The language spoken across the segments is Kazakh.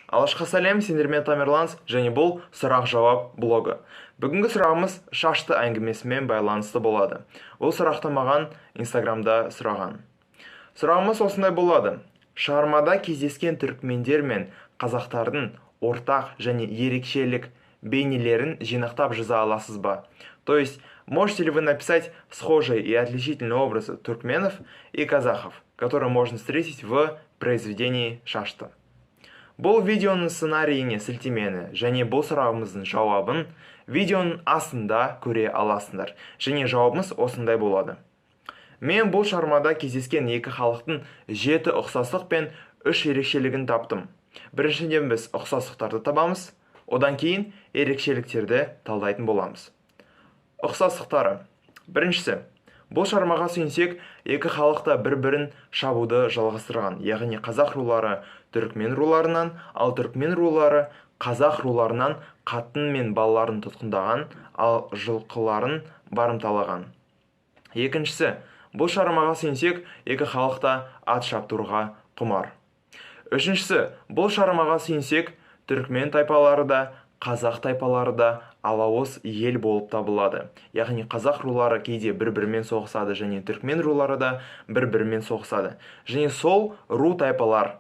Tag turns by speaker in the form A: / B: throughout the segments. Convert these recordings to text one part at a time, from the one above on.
A: Алашқа сәлем, сендермен Тамерланс, және бұл сұрақ-жауап блогы. Бүгінгі сұрағымыз шашты әңгімесімен байланысты болады. Бұл сұрақты маған Инстаграмда сұраған. Сұрағымыз осындай болады. Шығармада кездескен түрікмендер мен қазақтардың ортақ және ерекшелік бейнелерін жинақтап жаза аласыз ба? То есть, можете ли вы написать схожие и отличительные образы туркменов и казахов, которые можно встретить в произведении Шашты? Бұл видеоның сценарийіне сілтемені және бұл сұрағымыздың жауабын видеоның астында көре аласыңдар. Және жауабымыз осындай болады. Мен бұл шығармада кездескен екі халықтың 7 ұқсастық пен 3 ерекшелігін таптым. Біріншіден біз ұқсастықтарды табамыз, одан кейін ерекшеліктерді талдайтын боламыз. Ұқсастықтары. Біріншісі, бұл шығармаға сүйенсек, екі халықта бір-бірін шабуды жалғастырған, яғни қазақ рулары түрікмен руларынан, ал түрікмен рулары қазақ руларынан қатын мен балаларын тұтқындаған, ал жылқыларын барымталаған. Екіншісі, бұл шығармаға сүйенсек, екі халықта ат шаптыруға құмар. Үшіншісі, бұл шығармаға сүйенсек, түрікмен тайпалары да, қазақ тайпалары да алауыз ел болып табылады. Яғни қазақ рулары кейде бір-бірімен соғысады, және түрікмен рулары да бір-бірімен соғысады. Және сол ру тайпалар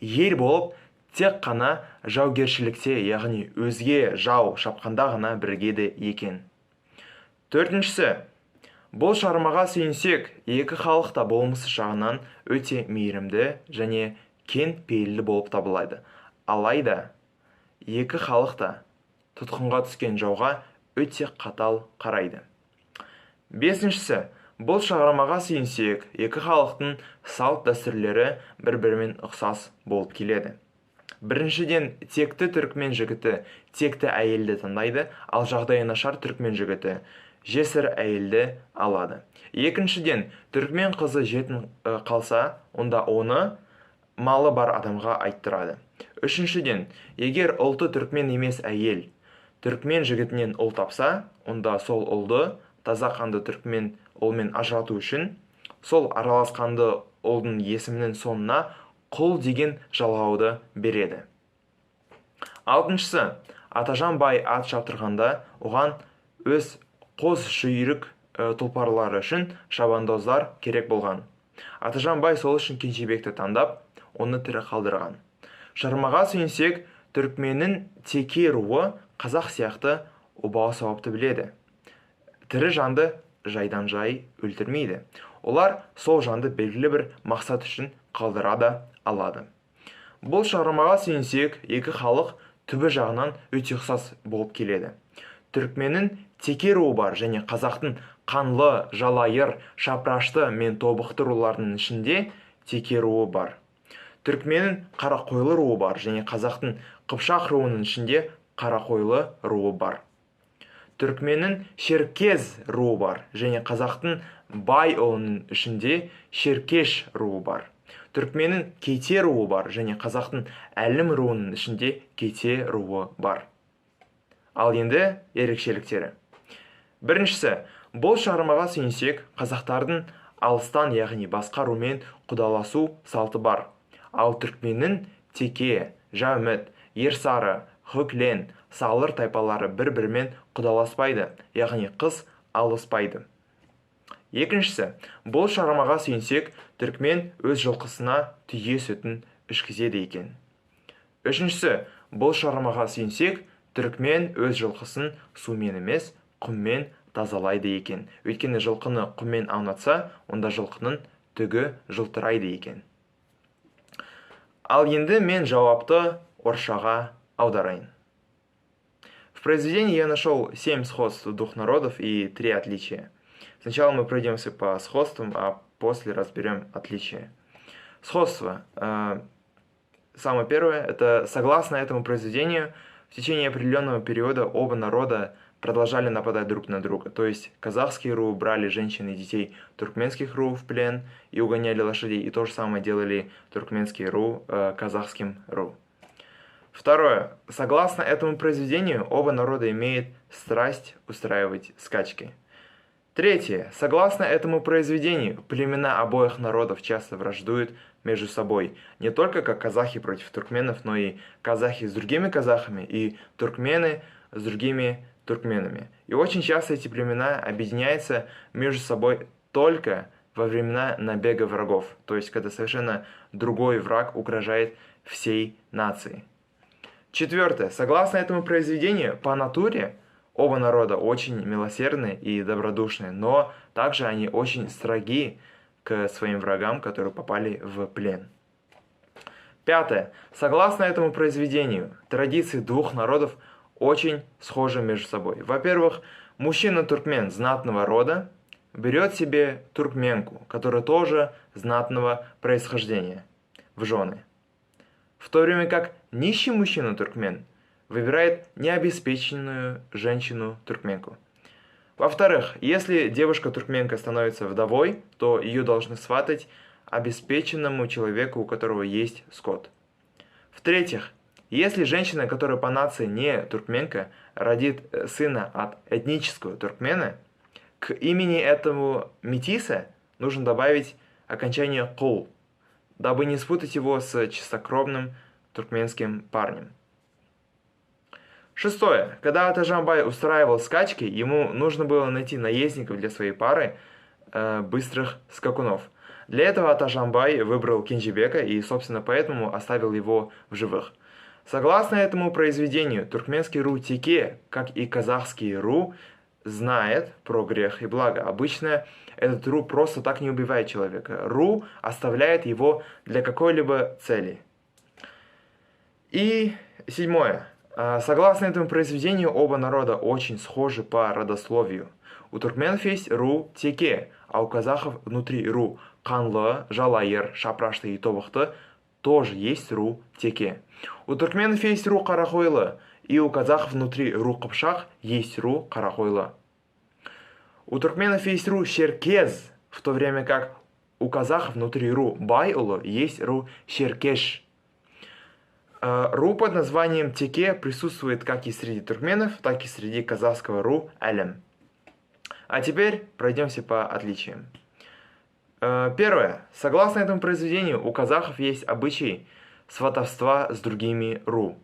A: ел болып тек қана жаугершілікте, яғни өзге жау шапқанда ғана біргеді екен. Төртіншісі, бұл шығармаға сүйенсек, екі халық та болмысы жағынан өте мейірімді және кең пейілді болып табылады. Алайда екі халық та тұтқынға түскен жауға өте қатал қарайды. Бесіншісі, бұл шығармаға сүйенсек, екі халықтың салт дәстүрлері бір-бірімен ұқсас болып келеді. Біріншіден, текті түрікмен жігіті текті әйелді таңдайды, ал жағдайы нашар түрікмен жігіті жесір әйелді алады. Екіншіден, түрікмен қызы жетім қалса, онда оны малы бар адамға айттырады. Үшіншіден, егер ұлты түрікмен емес әйел түрікмен жігітінен ұл тапса, онда сол ұлды таза қанды түрікмен ұлмен ажырату үшін сол араласқанды ұлдың есімінің соңына құл деген жалғауды береді. Алтыншысы, Атажан бай ат шаптырғанда оған өз қос жүйрік тұлпарлары үшін шабандоздар керек болған. Атажан бай сол үшін Кенжебекті таңдап, оны тірі қалдырған. Шығармаға сүйенсек, түрікменнің теке руы қазақ сияқты обал сауапты біледі. Тірі жанды жайдан жай өлтірмейді. Олар сол жанды белгілі бір мақсат үшін қалдырада алады. Бұл шығармаға сүйенсек, екі халық түбі жағынан өте ұқсас болып келеді. Түрікменнің теке руы бар және қазақтың қанлы, жалайыр, шапрашты мен тобықты руларының ішінде теке руы бар. Түрікменнің қарақойлы руы бар және қазақтың қыпшақ руының ішінде қарақойлы руы бар. Түрікменнің шеркез руы бар және қазақтың бай ұлының ішінде шеркеш руы бар. Түрікменнің кете руы бар және қазақтың әлім руының ішінде кете руы бар. Ал енді ерекшеліктері. Біріншісі, бұл шығармаға сүйенсек, қазақтардың алыстан, яғни басқа румен құдаласу салты бар. Ал түрікменнің теке, жәуміт, ерсары, хөклен, салыр тайпалары бір-бірімен құдаласпайды, яғни қыз алыспайды. Екіншісі, бұл шығармаға сүйенсек, түрікмен өз жылқысына түйе сүтін ішкізеді екен. Үшіншісі, бұл шығармаға сүйенсек, түрікмен өз жылқысын сумен емес, құммен тазалайды екен. Өйткені жылқыны құммен аунатса, онда жылқының түгі жылтырайды екен. Ал енді мен жауапты орысшаға аударайын. В произведении я нашел 7 сходств двух народов и 3 отличия. Сначала мы пройдемся по сходствам, а после разберем отличия. Сходство. Самое первое, это согласно этому произведению, в течение определенного периода оба народа продолжали нападать друг на друга. То есть казахские ру брали женщин и детей туркменских ру в плен и угоняли лошадей. И то же самое делали туркменские ру казахским ру. Второе. Согласно этому произведению, оба народа имеют страсть устраивать скачки. Третье. Согласно этому произведению, племена обоих народов часто враждуют между собой не только как казахи против туркменов, но и казахи с другими казахами и туркмены с другими туркменами. И очень часто эти племена объединяются между собой только во времена набега врагов, то есть когда совершенно другой враг угрожает всей нации. Четвертое. Согласно этому произведению, по натуре оба народа очень милосердны и добродушны, но также они очень строги к своим врагам, которые попали в плен. Пятое. Согласно этому произведению, традиции двух народов очень схожи между собой. Во-первых, мужчина-туркмен знатного рода берет себе туркменку, которая тоже знатного происхождения, в жены. В то время как нищий мужчина-туркмен выбирает необеспеченную женщину-туркменку. Во-вторых, если девушка-туркменка становится вдовой, то ее должны сватать обеспеченному человеку, у которого есть скот. В-третьих, если женщина, которая по нации не туркменка, родит сына от этнического туркмена, к имени этого метиса нужно добавить окончание «кул», дабы не спутать его с чистокровным туркменским парнем. Шестое. Когда Атажан-бай устраивал скачки, ему нужно было найти наездников для своей пары быстрых скакунов. Для этого Атажан-бай выбрал Кенжебека и, собственно, поэтому оставил его в живых. Согласно этому произведению, туркменский ру Теке, как и казахский ру, знает про грех и благо. Обычно этот ру просто так не убивает человека. Ру оставляет его для какой-либо цели. И седьмое. Согласно этому произведению, оба народа очень схожи по родословию. У туркменов есть ру Теке, а у казахов внутри ру Канлы, Жалайыр, Шапрашты и Тобыхты тоже есть ру Теке. У туркменов есть ру Карахойлы, и у казахов внутри ру Кыпшак есть ру Карахойлы. У туркменов есть ру Черкез, в то время как у казахов внутри ру Байулы есть ру Черкеш. Ру под названием Теке присутствует как и среди туркменов, так и среди казахского ру Алем. А теперь пройдемся по отличиям. Первое. Согласно этому произведению, у казахов есть обычай сватовства с другими ру.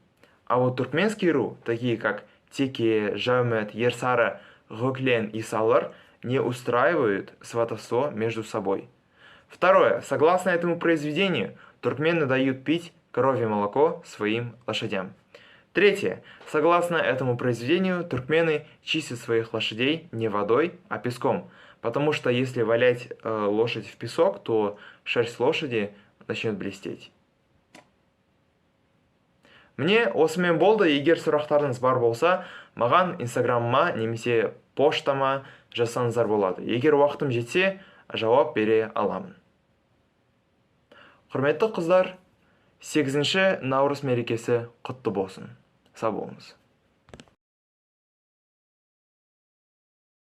A: А вот туркменские ру, такие как Теке, Жаумет, Ерсара, Гөклен и Салар, не устраивают сватовство между собой. Второе. Согласно этому произведению, туркмены дают пить коровье молоко своим лошадям. Третье. Согласно этому произведению, туркмены чистят своих лошадей не водой, а песком, потому что если валять лошадь в песок, то шерсть лошади начнет блестеть. Мне осымен болды, егер сұрақтарыңыз бар болса, маған инстаграмыма немесе поштама жазсаңыздар болады. Егер уақытым жетсе, жауап бере аламын. Құрметті қыздар, 8-ші наурыз мерекесі құтты болсын. Сау болыңыз.